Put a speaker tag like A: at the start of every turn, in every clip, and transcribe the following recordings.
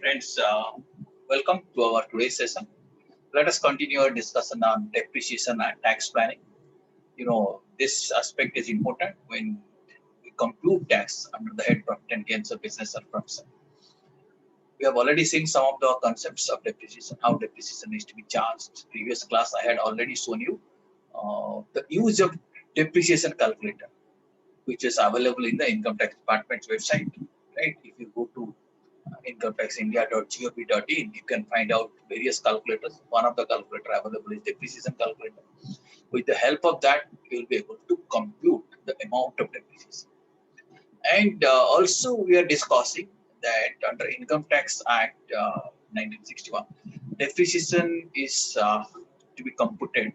A: Friends, welcome to our today's session. Let us continue our discussion on depreciation and tax planning. This aspect is important when we compute tax under the head of 10 gains of business or profession. We have already seen some of the concepts of depreciation, how depreciation is to be charged. Previous class, I had already shown you the use of depreciation calculator, which is available in the income tax department's website. Right? If you go to incometaxindia.gov.in, you can find out various calculators. One of the calculator available is depreciation calculator. With the help of that, you will be able to compute the amount of depreciation. And also, we are discussing that under Income Tax Act 1961, depreciation is to be computed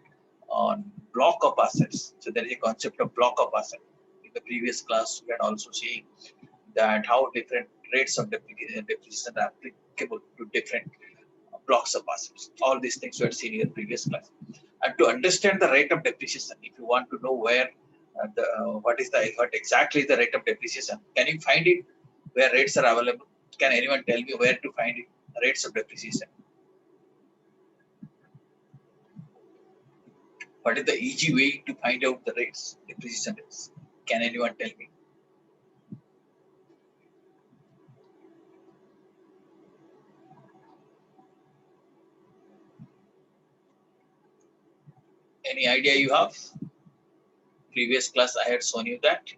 A: on block of assets. So there is a concept of block of asset. In the previous class, we had also seen that how different rates of depreciation are applicable to different blocks of assets. All these things we had seen in the previous class. And to understand the rate of depreciation, if you want to know where what exactly the rate of depreciation, can you find it where rates are available? Can anyone tell me where to find it? Rates of depreciation. What is the easy way to find out the rates, depreciation rates? Can anyone tell me? Any idea you have? Previous class I had shown you that.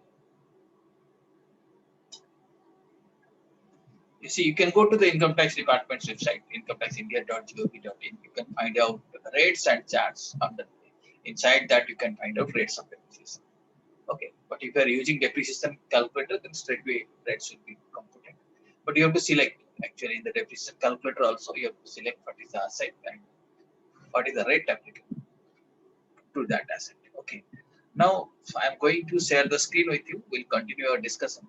A: You see, you can go to the Income Tax Department's website, incometaxindia.gov.in. You can find out the rates and charts. Inside that, you can find out rates of depreciation. Okay, but if you are using depreciation calculator, then straightway rates will be computed. But you have to select, actually, in the depreciation calculator also, you have to select what is the asset and what is the rate applicable to that asset. Okay, now I am going to share the screen with you. We'll continue our discussion.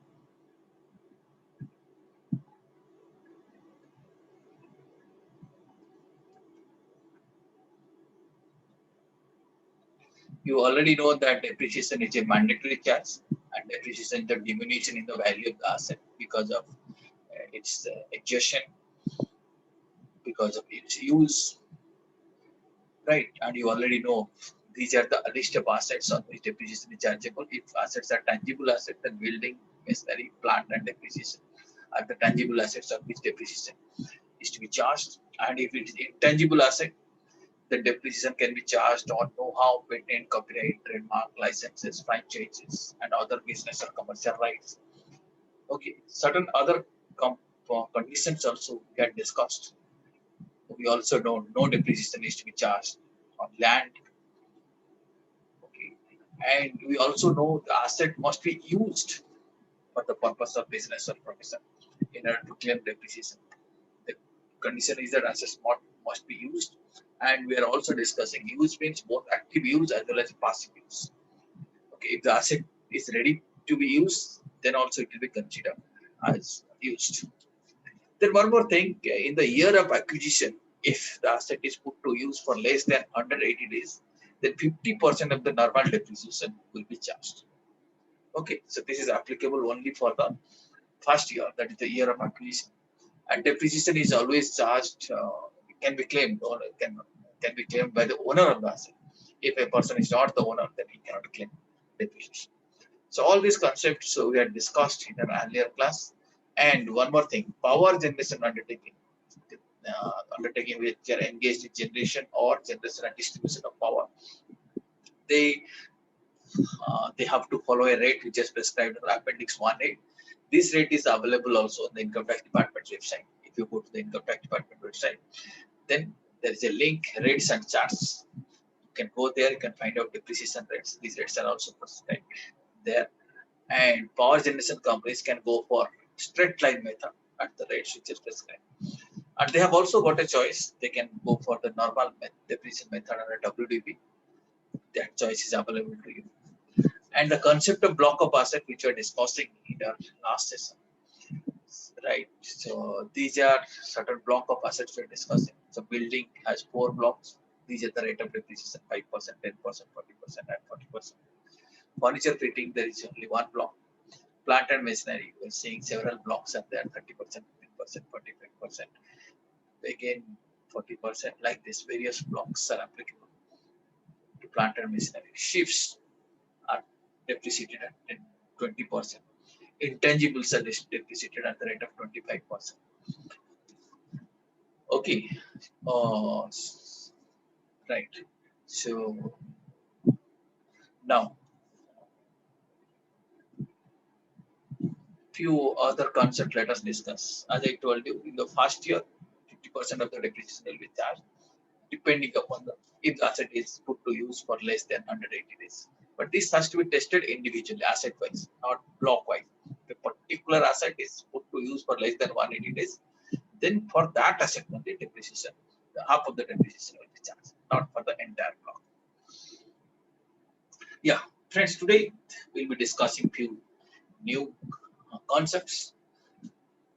A: You already know that depreciation is a mandatory charge, and depreciation is the diminution in the value of the asset because of its exhaustion, because of its use, right? And you already know these are the list of assets on which depreciation is chargeable. If assets are tangible assets, then building, machinery, plant, and depreciation are the tangible assets on which depreciation is to be charged. And if it is intangible asset, the depreciation can be charged on know-how, patent, copyright, trademark, licenses, franchises, and other business or commercial rights. Okay, certain other conditions also get discussed. We also know no depreciation is to be charged on land. Okay, and we also know the asset must be used for the purpose of business or profession in order to claim depreciation. The condition is that assets must be used, and we are also discussing use means both active use as well as passive use. Okay, if the asset is ready to be used, then also it will be considered as used. Then one more thing, in the year of acquisition, if the asset is put to use for less than 180 days, then 50% of the normal depreciation will be charged. Okay, so this is applicable only for the first year, that is the year of acquisition. And depreciation is always charged, can be claimed or can be claimed by the owner of the asset. If a person is not the owner, then he cannot claim depreciation. So all these concepts we had discussed in an earlier class. And one more thing, power generation undertaking. Undertaking which are engaged in generation or generation and distribution of power. They have to follow a rate which is prescribed in Appendix 1A. This rate is available also on the Income Tax Department's website. If you go to the Income Tax Department website, then there is a link, rates and charts. You can go there, you can find out depreciation rates. These rates are also prescribed there. And power generation companies can go for straight line method at the rates which is prescribed. And they have also got a choice. They can go for the normal depreciation method under WDB. That choice is available to you. And the concept of block of asset, which we are discussing in our last session, right? So these are certain block of assets we are discussing. So building has 4 blocks. These are the rate of depreciation: 5%, 10%, 40%, and 40%. Furniture fitting, there is only 1 block. Plant and machinery, we are seeing several blocks are there: 30%, 15%, 45%, again 40%, like this. Various blocks are applicable to plant and machinery. Shifts are depreciated at 20%. Intangibles are depreciated at the rate of 25%. Okay, uh, right. So now, few other concepts let us discuss. As I told you, in the first year, 50% of the depreciation will be charged, depending upon the if the asset is put to use for less than 180 days. But this has to be tested individually, asset wise, not block wise. If a particular asset is put to use for less than 180 days, then for that asset only depreciation, half of the depreciation will be charged, not for the entire block. Yeah, friends, today we'll be discussing few new concepts.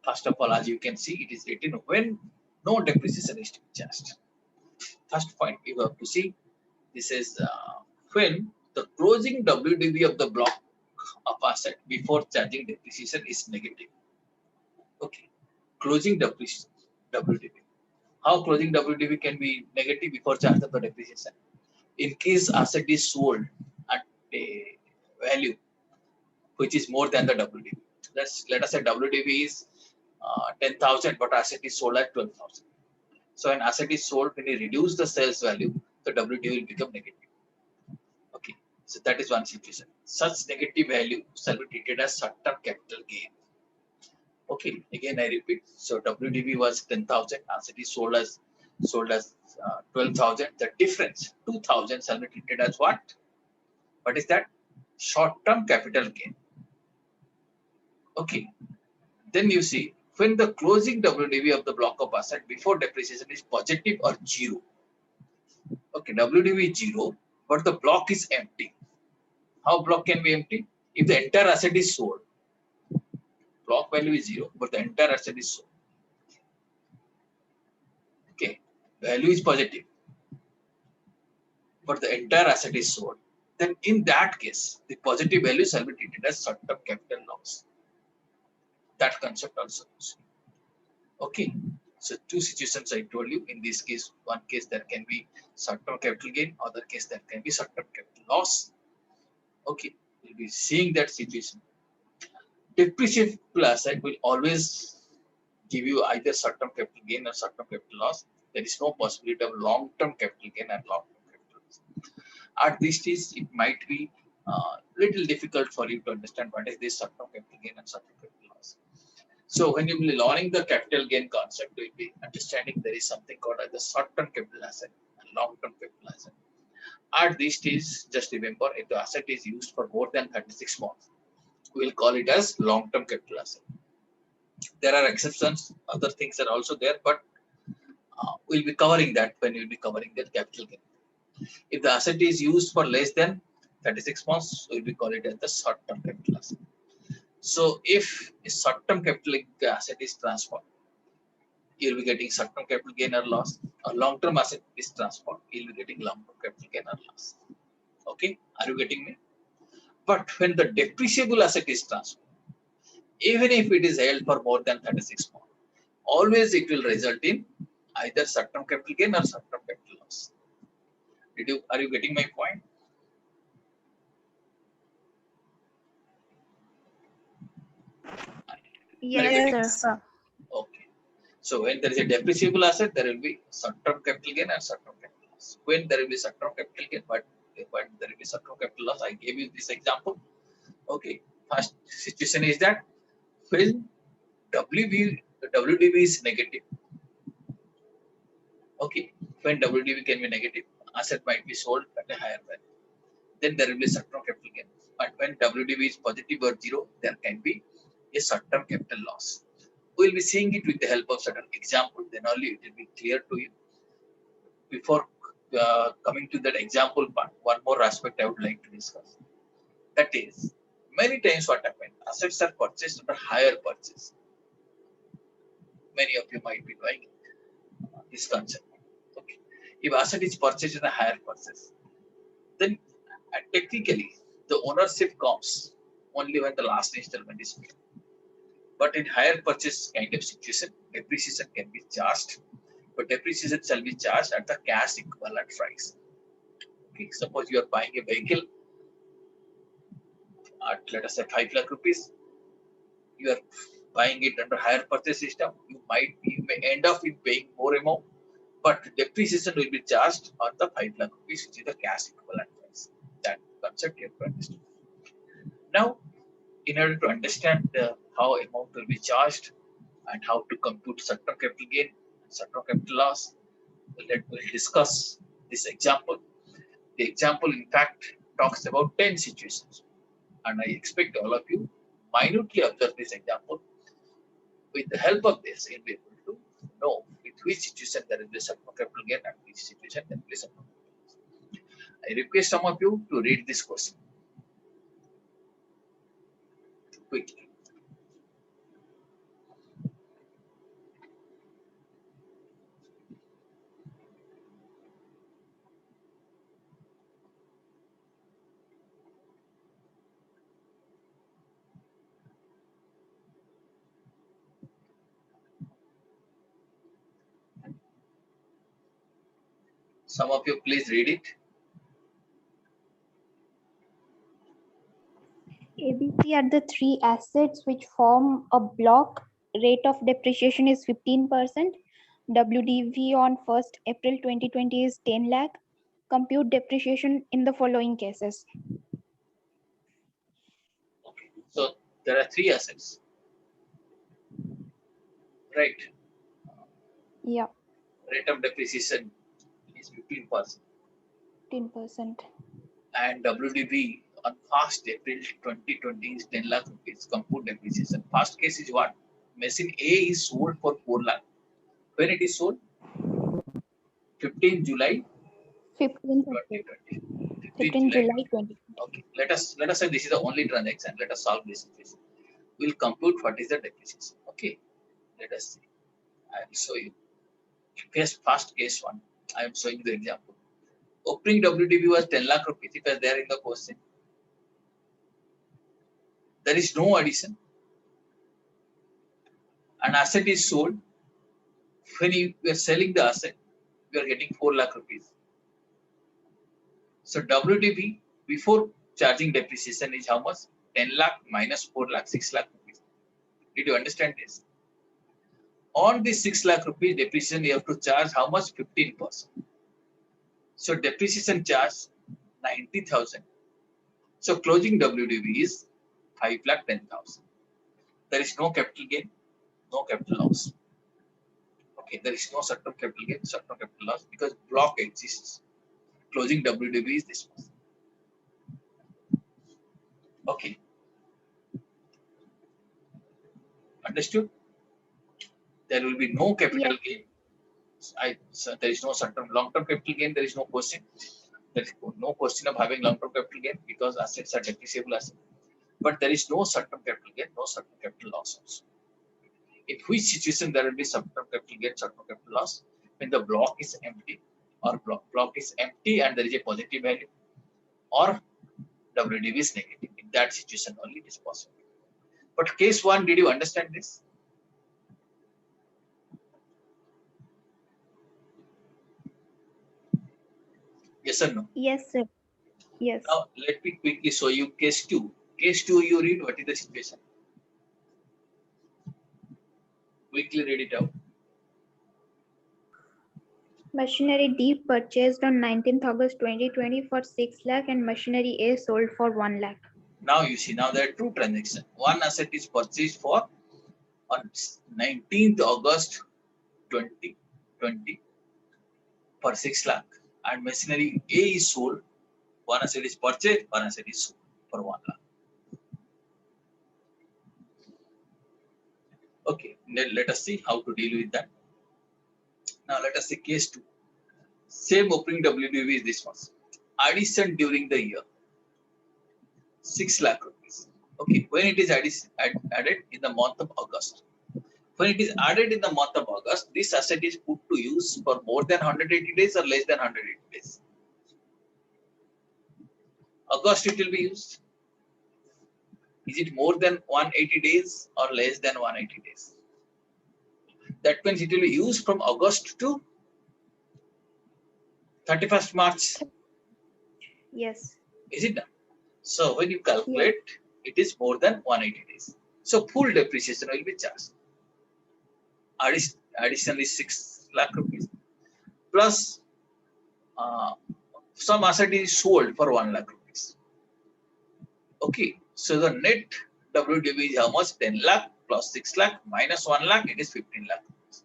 A: First of all, as you can see, it is written when no depreciation is to be charged. First point you have to see, this is when the closing WDV of the block of asset before charging depreciation is negative. Okay, closing depreciation WDV. How closing WDV can be negative before charge of the depreciation? In case asset is sold at a value which is more than the WDV. Let us say WDV is 10,000, but asset is sold at 12,000. So an asset is sold, when you reduce the sales value, the WDV will become negative. Okay, so that is one situation. Such negative value shall be treated as short-term capital gain. Okay, again I repeat. So WDV was 10,000, asset is sold as 12,000. The difference 2,000 shall be treated as what? What is that? Short-term capital gain. Okay, then you see when the closing WDV of the block of asset before depreciation is positive or zero. Okay, WDV is zero, but the block is empty. How block can be empty? If the entire asset is sold, block value is zero, but the entire asset is sold. Okay, value is positive, but the entire asset is sold. Then in that case, the positive value shall be treated as short-term capital loss. That concept also. Okay, so two situations I told you. In this case, one case there can be short-term capital gain, other case there can be short-term capital loss. Okay, we'll be seeing that situation. Depreciable asset will always give you either short-term capital gain or short-term capital loss. There is no possibility of long-term capital gain and long-term capital loss. At this stage, it might be little difficult for you to understand what is this short-term capital gain and short-term capital loss. So when you will be learning the capital gain concept, you will be understanding there is something called as the short-term capital asset and long-term capital asset. At this stage, just remember, if the asset is used for more than 36 months, we will call it as long-term capital asset. There are exceptions, other things are also there, but we'll be covering that when we'll be covering the capital gain. If the asset is used for less than 36 months, we'll be calling it as the short-term capital asset. So if a short-term capital asset is transferred, you'll be getting short-term capital gain or loss. A long-term asset is transferred, you'll be getting long-term capital gain or loss. Okay, are you getting me? But when the depreciable asset is transferred, even if it is held for more than 36 months, always it will result in either short-term capital gain or short-term capital loss. Are you getting my point?
B: Yes, sir.
A: Okay. So when there is a depreciable asset, there will be short-term capital gain and short-term capital loss. When there will be short-term capital gain, but when there will be short-term capital loss, I gave you this example. Okay. First situation is that when WDV is negative. Okay. When WDV can be negative, asset might be sold at a higher value. Then there will be short-term capital gain. But when WDV is positive or zero, there can be a short-term capital loss. We will be seeing it with the help of certain example. Then only it will be clear to you. Before coming to that example part, one more aspect I would like to discuss. That is, many times what happens, assets are purchased under higher purchase. Many of you might be knowing this concept. Okay. If asset is purchased in a higher purchase, then technically the ownership comes only when the last installment is paid. But in higher purchase kind of situation, depreciation can be charged, but depreciation shall be charged at the cash equivalent price. Okay, suppose you are buying a vehicle at, let us say, 5 lakh rupees, you are buying it under higher purchase system, you may end up in paying more amount, but depreciation will be charged on the 5 lakh rupees, which is the cash equivalent price. That concept you have to understand. Now, in order to understand how amount will be charged and how to compute certain capital gain, certain capital loss, we'll discuss this example. The example, in fact, talks about 10 situations, and I expect all of you minutely observe this example. With the help of this, you'll be able to know with which situation there is a certain capital gain and which situation there is a certain capital loss. I request some of you to read this question quickly. Some of you please read it.
B: ABC are the three assets which form a block. Rate of depreciation is 15%. WDV on 1st April 2020 is 10 lakh. Compute depreciation in the following cases.
A: Okay. So there are three assets, right?
B: Yeah,
A: Rate of depreciation is 15%.
B: 10%.
A: And WDV on 1st April 2020 is 10 lakh rupees. Compute depreciation. First case is what? Machine A is sold for 4 lakh. When it is sold? 15 July
B: 15
A: 15 July
B: July 20.
A: Okay. Let us say this is the only transaction. Let us solve this situation. We'll compute what is the depreciation. Okay. Let us see. I will show you. First case one. I am showing the example. Opening WDV was 10 lakh rupees. It was there in the question. There is no addition. An asset is sold. When you are selling the asset, you are getting 4 lakh rupees. So WDV before charging depreciation is how much? 10 lakh minus 4 lakh, 6 lakh rupees. Did you understand this? On this 6 lakh rupees depreciation, you have to charge how much? 15%. So depreciation charge 90,000. So closing WDV is 5 lakh 10,000. There is no capital gain, no capital loss. Okay, there is no certain capital gain, certain capital loss because block exists. Closing WDV is this one. Okay. Understood? There will be no capital gain. So there is no certain long-term capital gain. There is no question. There is no question of having long-term capital gain because assets are depreciable assets. But there is no certain capital gain, no certain capital loss also. In which situation there will be certain capital gain, certain capital loss? When the block is empty, or block is empty and there is a positive value, or WDV is negative. In that situation only it is possible. But case one, did you understand this? Yes or no?
B: Yes, sir. Yes.
A: Now let me quickly show you case two. Case two, you read what is the situation. Quickly read it out.
B: Machinery D purchased on 19th August 2020 for 6 lakh and machinery A sold for 1 lakh.
A: Now you see, now there are two transactions. One asset is purchased for on 19th August 2020 for 6 lakh and machinery A is sold. One asset is purchased, one asset is sold for 1 lakh. Okay, let us see how to deal with that. Now let us see case two. Same opening WDV is this one. Addition during the year 6 lakh rupees. Okay, when it is added in the month of August. When it is added in the month of August, this asset is put to use for more than 180 days or less than 180 days. August it will be used. Is it more than 180 days or less than 180 days? That means it will be used from August to 31st March.
B: Yes.
A: Is it done? So when you
B: Yes.
A: calculate, it is more than 180 days. So full depreciation will be charged. Additionally, 6 lakh rupees plus some asset is sold for 1 lakh rupees. Okay, so the net WDV is how much? 10 lakh plus 6 lakh minus 1 lakh, it is 15 lakh rupees.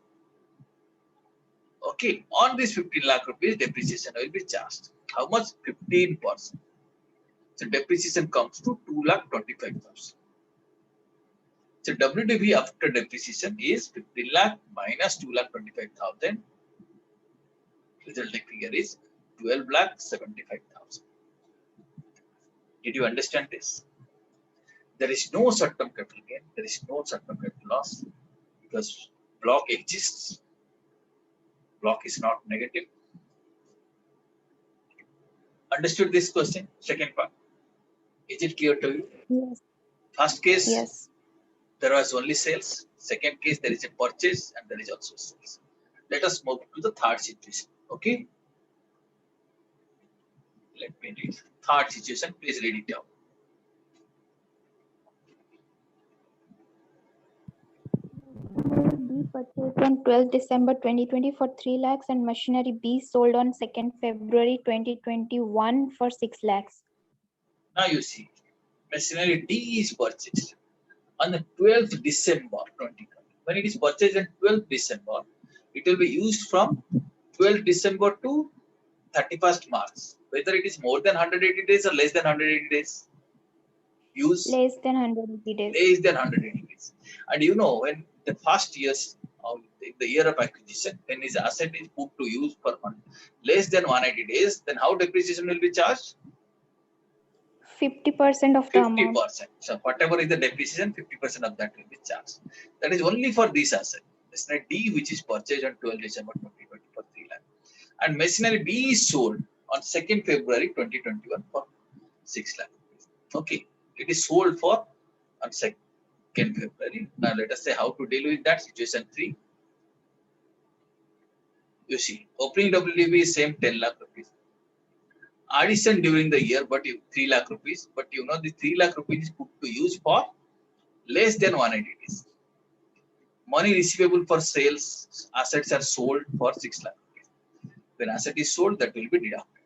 A: Okay, on this 15 lakh rupees, depreciation will be charged. How much? 15%. So depreciation comes to 2 lakh 25,000. So WDV after depreciation is 15 lakh minus 2 lakh 25,000. Resulting figure is 12 lakh 75,000. Did you understand this? There is no short-term capital gain. There is no short-term capital loss because block exists. Block is not negative. Understood this question? Second part. Is it clear to you?
B: Yes.
A: First case,
B: Yes.
A: there was only sales. Second case, there is a purchase and there is also sales. Let us move to the third situation. Okay. Let me read. Third situation, please read it down.
B: B purchased on 12th December 2020 for 3 lakhs and machinery B sold on 2nd February 2021 for 6 lakhs.
A: Now you see, machinery D is purchased on the 12th December 2020. When it is purchased on 12th December, it will be used from 12th December to 31st March. Whether it is more than 180 days or less than 180 days, use
B: Less than 180 days.
A: less than 180 days. And you know, when the first years of the year of acquisition, when his asset is put to use for less than 180 days, then how depreciation will be charged?
B: 50% of the amount.
A: 50%. So whatever is the depreciation, 50% of that will be charged. That is only for this asset. Machinery D, which is purchased on 12 December 2020 for 3 lakh. And machinery B is sold on 2nd February 2021 for 6 lakh. Okay. It is sold for on 2nd February. Now let us say how to deal with that. Situation 3. You see, opening WDV is same 10 lakh rupees. Addition during the year, but 3 lakh rupees. But you know, the 3 lakh rupees is put to use for less than 180 days. Money receivable for sales, assets are sold for 6 lakh rupees. When asset is sold, that will be deducted.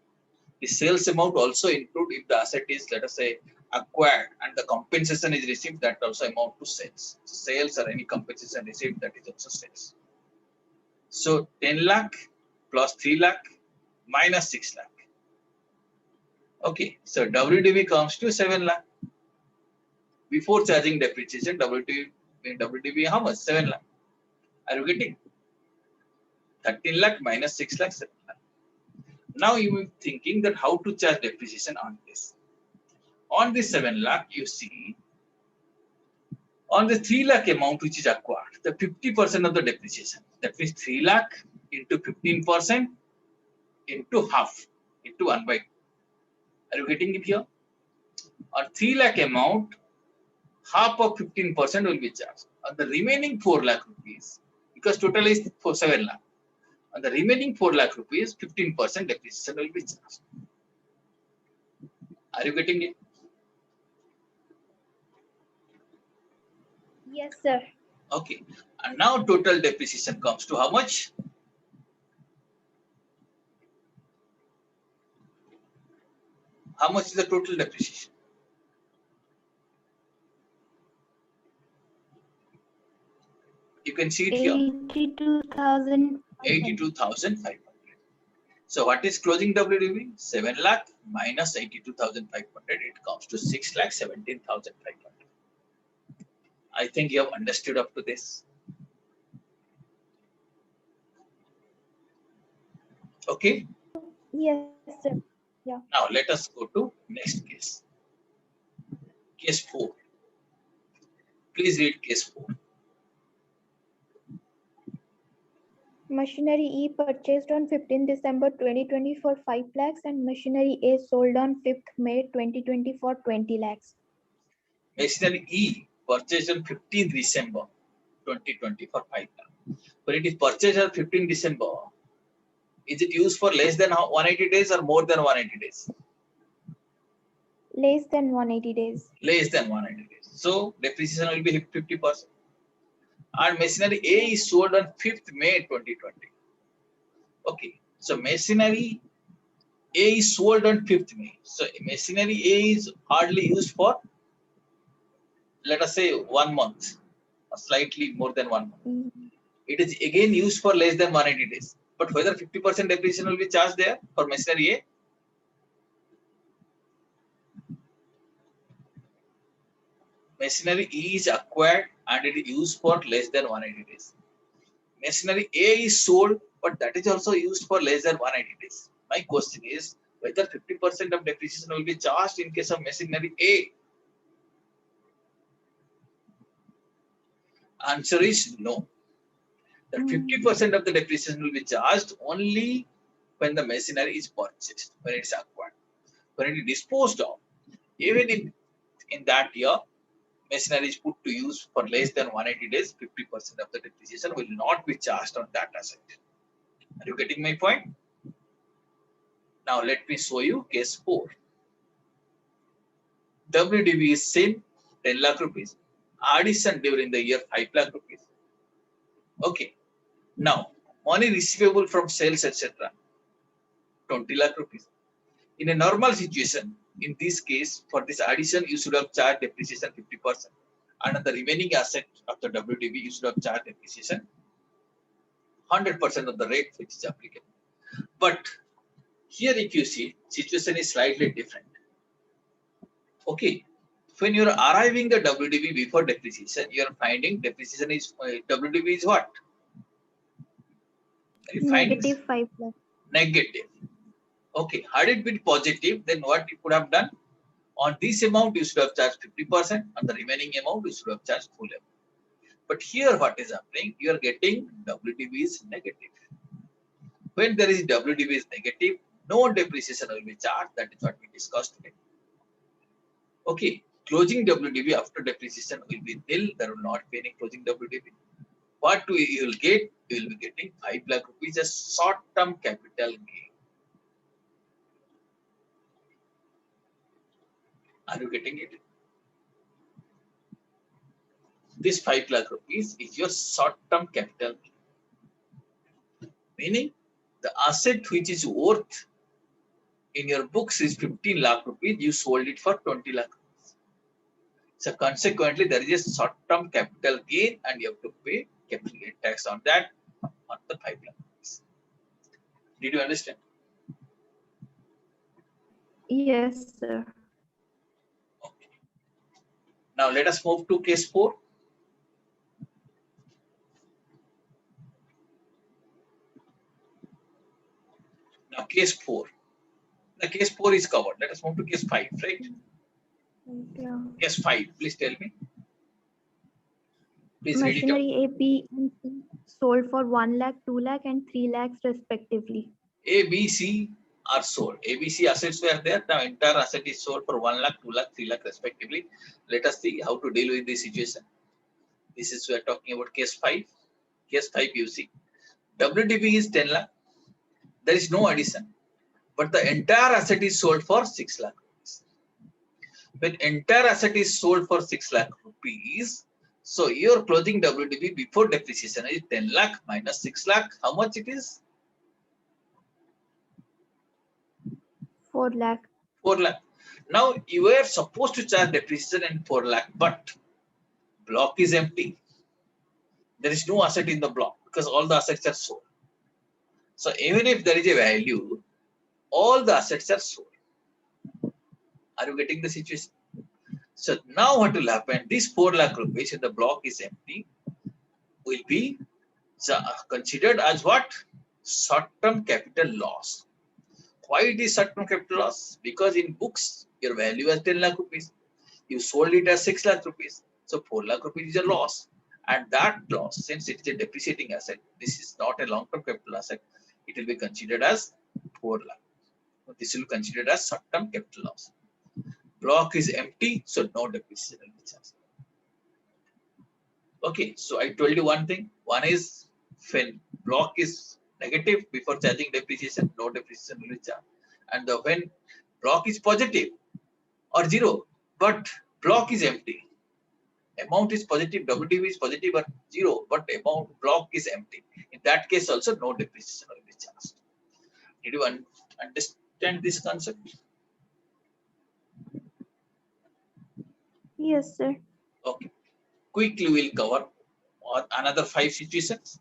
A: The sales amount also include if the asset is, let us say, acquired and the compensation is received, that also amount to sales. So sales or any compensation received, that is also sales. So 10 lakh plus 3 lakh minus 6 lakh. Okay, so WDV comes to 7 lakh. Before charging depreciation, WDV how much? 7 lakh. Are you getting? 13 lakh minus 6 lakh, 7 lakh. Now you will be thinking that how to charge depreciation on this. On this 7 lakh, you see, on the 3 lakh amount which is acquired, the 50% of the depreciation. That means 3 lakh into 15% into half, into 1 by 2. Are you getting it here? On 3 lakh amount, half of 15% will be charged. On the remaining 4 lakh rupees, because total is for 7 lakh. On the remaining 4 lakh rupees, 15% depreciation will be charged. Are you getting it?
B: Yes, sir.
A: Okay. And now total depreciation comes to how much? How much is the total depreciation? You can see it here.
B: 82,000.
A: 82,500. So what is closing WDV? 7 lakh minus 82,500. It comes to 6 lakh 17,500. I think you have understood up to this. Okay.
B: Yes, sir. Yeah.
A: Now let us go to next case. Case 4. Please read case 4.
B: Machinery E purchased on 15 December 2020 for 5 lakhs and machinery A sold on 5th May 2020 for 20 lakhs.
A: Machinery E purchased on 15th December 2020 for 5 lakh. When it is purchased on 15th December, is it used for less than 180 days or more than 180 days?
B: Less than 180 days.
A: Less than 180 days. So depreciation will be 50%. And machinery A is sold on 5th May 2020. Okay, so machinery A is sold on 5th May. So machinery A is hardly used for, let us say, 1 month, or slightly more than 1 month.
B: Mm.
A: It is again used for less than 180 days. But whether 50% depreciation will be charged there for machinery A? Machinery E is acquired and it is used for less than 180 days. Machinery A is sold, but that is also used for less than 180 days. My question is whether 50% of depreciation will be charged in case of machinery A. Answer is no. That 50% of the depreciation will be charged only when the machinery is purchased, when it's acquired. When it is disposed of, even if in that year machinery is put to use for less than 180 days, 50% of the depreciation will not be charged on that asset. Are you getting my point? Now let me show you case 4. WDV is same 10 lakh rupees. Addition during the year 5 lakh rupees. Okay. Now, money receivable from sales, etc. 20 lakh rupees. In a normal situation, in this case, for this addition, you should have charged depreciation 50%. And on the remaining asset of the WDV, you should have charged depreciation 100% of the rate which is applicable. But here, if you see, situation is slightly different. Okay. When you are arriving the WDV before depreciation, you are finding depreciation is WDV is what?
B: Negative 5 lakh.
A: Negative. Okay. Had it been positive, then what you could have done? On this amount, you should have charged 50%. On the remaining amount, you should have charged full amount. But here, what is happening? You are getting WDV is negative. When there is WDV is negative, no depreciation will be charged. That is what we discussed today. Okay. Closing WDV after depreciation will be nil. There will not be any closing WDV. What you will get? You will be getting 5 lakh rupees as short-term capital gain. Are you getting it? This 5 lakh rupees is your short-term capital gain. Meaning the asset which is worth in your books is 15 lakh rupees. You sold it for 20 lakh rupees. So consequently, there is a short-term capital gain and you have to pay capital gain tax on that, on the 5 lakh rupees. Did you understand?
B: Yes, sir.
A: Okay. Now let us move to case 4. Now case 4. The case 4 is covered. Let us move to case 5, right?
B: Yeah.
A: Case 5, please tell me. Please read it out.
B: Machinery A, B, and C sold for 1 lakh, 2 lakh, and 3 lakhs respectively.
A: A, B, C are sold. A, B, C assets were there. Now entire asset is sold for 1 lakh, 2 lakh, 3 lakh respectively. Let us see how to deal with this situation. This is we are talking about case 5. Case 5 you see. WDV is 10 lakh. There is no addition. But the entire asset is sold for 6 lakh rupees. When entire asset is sold for 6 lakh rupees, so your closing WDV before depreciation is 10 lakh minus 6 lakh. How much it is?
B: 4 lakh.
A: 4 lakh. Now you were supposed to charge depreciation in 4 lakh, but block is empty. There is no asset in the block because all the assets are sold. So even if there is a value, all the assets are sold. Are you getting the situation? So now what will happen? This 4 lakh rupees in the block is empty will be considered as what? Short-term capital loss. Why it is short-term capital loss? Because in books, your value is 10 lakh rupees. You sold it as 6 lakh rupees. So 4 lakh rupees is a loss. And that loss, since it is a depreciating asset, this is not a long-term capital asset, it will be considered as 4 lakh. This will be considered as short-term capital loss. block is empty, so no depreciation will be charged. Okay, so I told you one thing. One is when block is negative before charging depreciation, no depreciation will be charged. And when block is positive or zero, but block is empty, amount is positive, WDV is positive or zero, but amount block is empty. In that case, also no depreciation will be charged. Did you understand this concept?
B: Yes, sir.
A: Okay. Quickly we'll cover another 5 situations.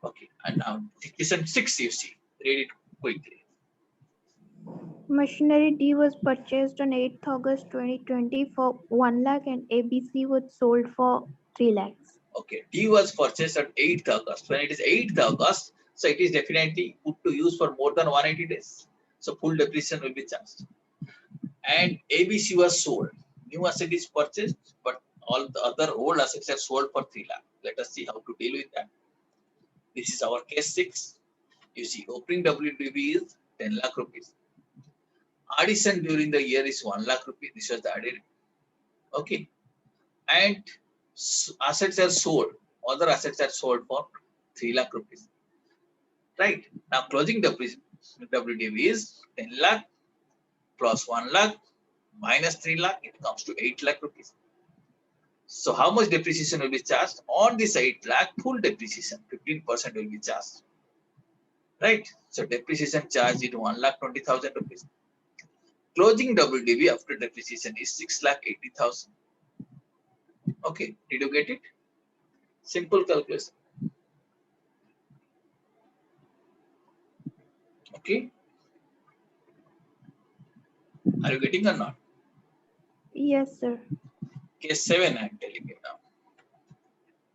A: Okay, and now situation 6 you see. Read it quickly.
B: Machinery D was purchased on 8th August 2020 for 1 lakh and ABC was sold for 3 lakhs.
A: Okay, D was purchased at 8th August. When it is 8th August, so it is definitely put to use for more than 180 days. So full depreciation will be charged. And ABC was sold. New asset is purchased, but all the other old assets are sold for 3 lakh. Let us see how to deal with that. This is our case 6. You see, opening WDV is 10 lakh rupees. Addition during the year is 1 lakh rupees. This was the added. Okay. And assets are sold. Other assets are sold for 3 lakh rupees. Right. Now closing WDV is 10 lakh plus 1 lakh minus 3 lakh. It comes to 8 lakh rupees. So how much depreciation will be charged? On this 8 lakh, full depreciation, 15% will be charged. Right. So depreciation charge is 1,20,000 rupees. Closing WDV after depreciation is 6,80,000. Okay, did you get it? Simple calculation. Okay. Are you getting or not?
B: Yes, sir.
A: Case 7, I am telling you now.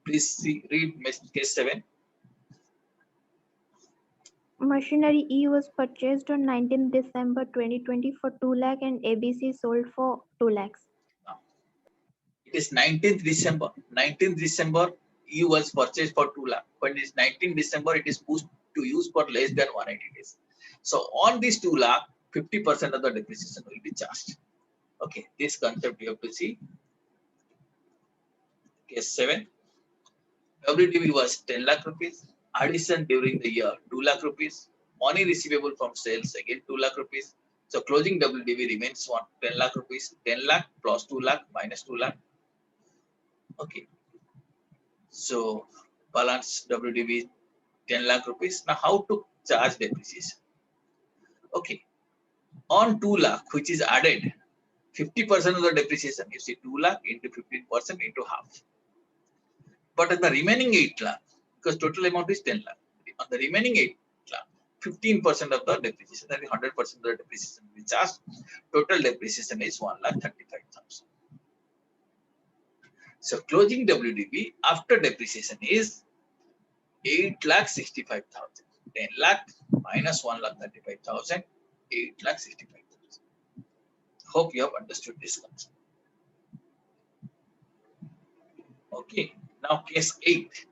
A: Please read case 7.
B: Machinery E was purchased on 19th December 2020 for 2 lakh and ABC sold for 2 lakhs.
A: Now, it is 19th December. 19th December, E was purchased for 2 lakh. When it is 19th December, it is pushed to use for less than 180 days. So on this 2 lakh, 50% of the depreciation will be charged. Okay, this concept you have to see. Case 7. WDV was 10 lakh rupees. Addition during the year 2 lakh rupees. Money receivable from sales again 2 lakh rupees. So closing WDV remains 10 lakh rupees. 10 lakh plus 2 lakh minus 2 lakh. Okay. So balance WDV 10 lakh rupees. Now how to charge depreciation? Okay. On 2 lakh, which is added, 50% of the depreciation, you see 2 lakh into 15% into half. But on the remaining 8 lakh, because total amount is 10 lakh, on the remaining 8 lakh, 15% of the depreciation, that is 100% of the depreciation will be charged. Total depreciation is 1,35,000. So closing WDV after depreciation is 8,65,000. 10 lakh minus 1,35,000, 8,65,000. Hope you have understood this concept. Okay, now case 8.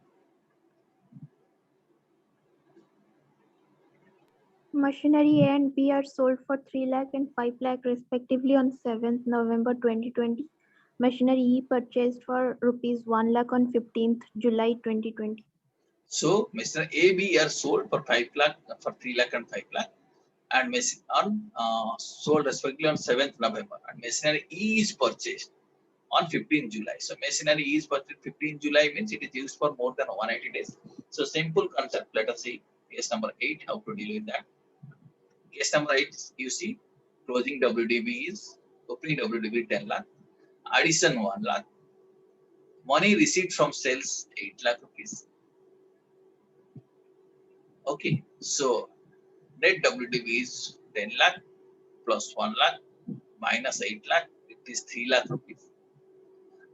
B: Machinery A and B are sold for 3 lakh and 5 lakh respectively on 7th November 2020. Machinery E purchased for rupees 1 lakh on 15th July 2020.
A: So Mr. A, B are sold for 5 lakh, for 3 lakh and 5 lakh, and sold respectively on 7th November. And machinery E is purchased on 15th July. So machinery E is purchased 15th July means it is used for more than 180 days. So simple concept. Let us see case number 8, how to deal with that. Case number 8, you see, closing WDV is opening WDV 10 lakh, addition 1 lakh, money received from sales 8 lakh rupees. Okay, so net WDV is 10 lakh plus 1 lakh minus 8 lakh, it is 3 lakh rupees.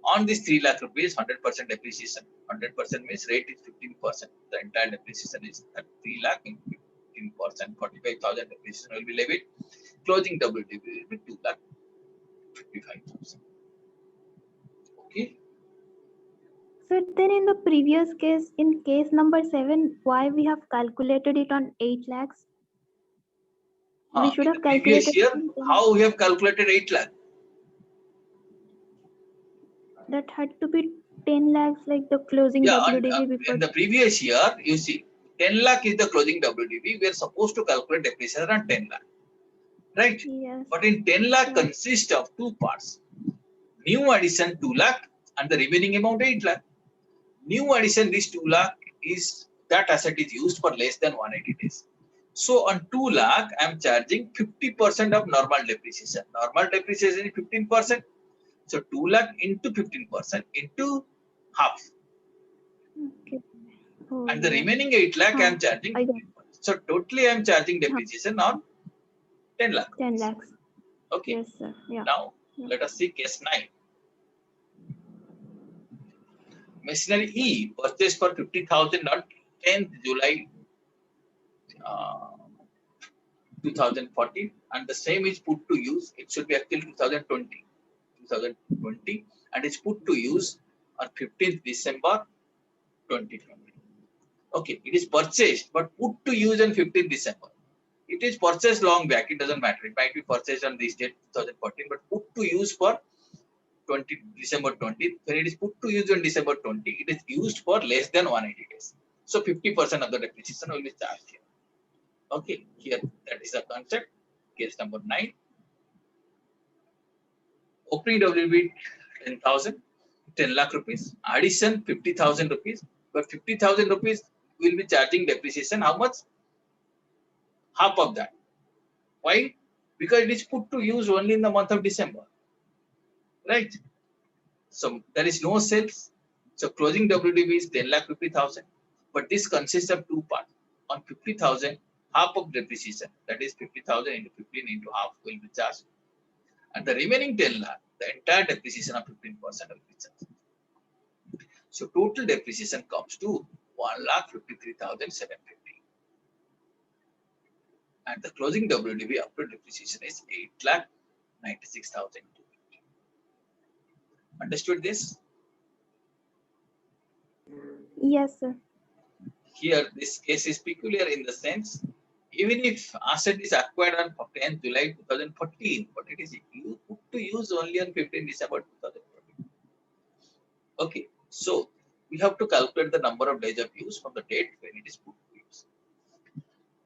A: On this 3 lakh rupees, 100% depreciation. 100% means rate is 15%. The entire depreciation is 3 lakh into 15%. 45,000 depreciation will be levied. Closing WDV will be 2 lakh 55,000. Okay.
B: So then in the previous case, in case number 7, why we have calculated it on 8 lakhs? We should
A: In
B: have
A: the previous
B: calculated
A: year,
B: from 10.
A: how we have calculated 8 lakh?
B: That had to be 10 lakhs like the closing
A: Yeah,
B: WDV before.
A: in the previous year, you see, 10 lakh is the closing WDV. We are supposed to calculate depreciation on 10 lakh, right?
B: Yes.
A: But in 10 lakh
B: Yeah.
A: consists of two parts. New addition 2 lakh and the remaining amount 8 lakh. New addition this 2 lakh is that asset is used for less than 180 days. So on 2 lakh, I am charging 50% of normal depreciation. Normal depreciation is 15%. So 2 lakh into 15% into half.
B: Okay. Oh,
A: And the
B: yeah.
A: remaining 8 lakh I am charging
B: I got
A: 15%. So totally I am charging depreciation on 10 lakh.
B: 10 lakhs.
A: Okay.
B: Yes, sir. Yeah.
A: Now
B: Yeah.
A: let us see case 9. Machinery E purchased for 50,000 on 10th July 2014 and the same is put to use. It should be actually 2020 and it's put to use on 15th December 2020. Okay, it is purchased but put to use on 15th December. It is purchased long back, it doesn't matter. It might be purchased on this date 2014 but put to use for December 20. When it is put to use on December 20, it is used for less than 180 days. So 50% of the depreciation will be charged here. Okay, here that is the concept. Case number 9. Opening WB 10,000, 10 lakh rupees. Addition 50,000 rupees. But 50,000 rupees will be charging depreciation. How much? Half of that. Why? Because it is put to use only in the month of December. Right? So there is no sales. So closing WDV is 10 lakh 50,000. But this consists of two parts. On 50,000, half of depreciation, that is 50,000 into 15 into half will be charged. And the remaining 10 lakh, the entire depreciation of 15% will be charged. So total depreciation comes to 1,53,750. And the closing WDV after depreciation is 8,96,250. Understood this?
B: Yes, sir.
A: Here, this case is peculiar in the sense, even if asset is acquired on 10th July 2014, but it is put to use only on 15th December 2014. Okay, so we have to calculate the number of days of use from the date when it is put to use.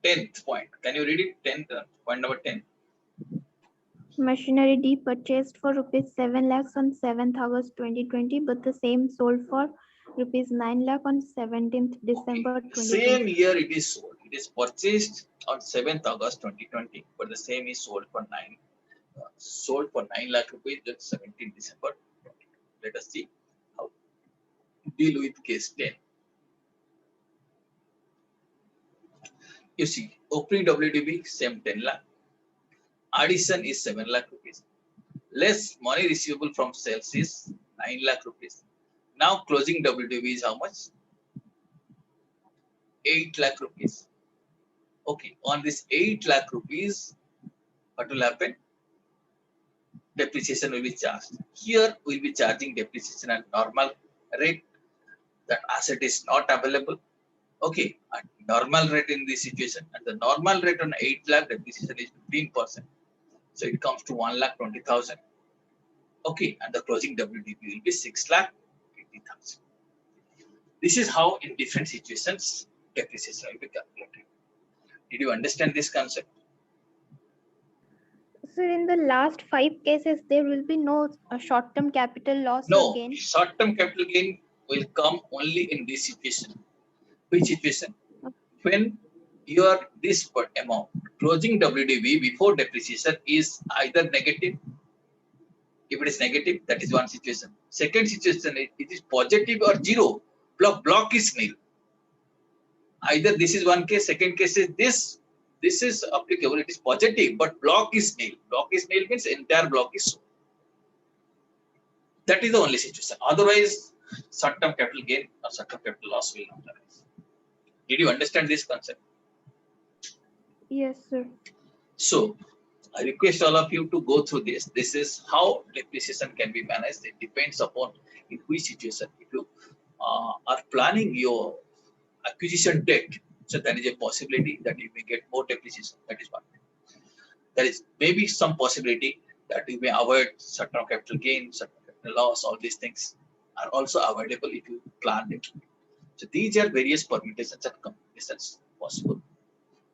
A: 10th point. Can you read it? 10th point number 10.
B: Machinery D purchased for rupees 7 lakhs on 7th August 2020, but the same sold for rupees 9 lakh on 17th December 2020.
A: Same year it is sold. It is purchased on 7th August 2020, but the same is sold for 9 lakh rupees on 17th December 2020. Let us see how to deal with case 10. You see, opening WDB same 10 lakh. Addition is 7 lakh rupees. Less money receivable from sales is 9 lakh rupees. Now closing WDB is how much? 8 lakh rupees. Okay, on this 8 lakh rupees, what will happen? Depreciation will be charged. Here we will be charging depreciation at normal rate. That asset is not available. Okay, at normal rate in this situation, and the normal rate on 8 lakh depreciation is 15%. So it comes to 1,20,000. Okay, and the closing WDP will be 6,80,000. This is how in different situations depreciation will be calculated. Did you understand this concept?
B: So in the last 5 cases, there will be no short-term capital loss or
A: No,
B: gain.
A: short-term capital gain will come only in this situation. Which situation? When your this amount closing WDV before depreciation is either negative. If it is negative, that is one situation. Second situation, it is positive or zero. Block is nil. Either this is one case, second case is this. This is applicable. It is positive, but block is nil. Block is nil means entire block is sold. That is the only situation. Otherwise, short-term capital gain or short-term capital loss will not arise. Did you understand this concept?
B: Yes, sir.
A: So, I request all of you to go through this. This is how depreciation can be managed. It depends upon in which situation. If you are planning your acquisition debt, so there is a possibility that you may get more depreciation. That is one thing. There is maybe some possibility that you may avoid certain capital gain, certain capital loss. All these things are also avoidable if you plan it. So these are various permutations and combinations possible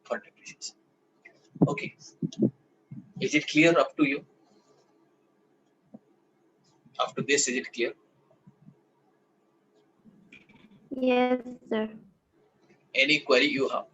A: for depreciation. Okay, is it clear up to you? After this, is it clear?
B: Yes, sir.
A: Any query you have?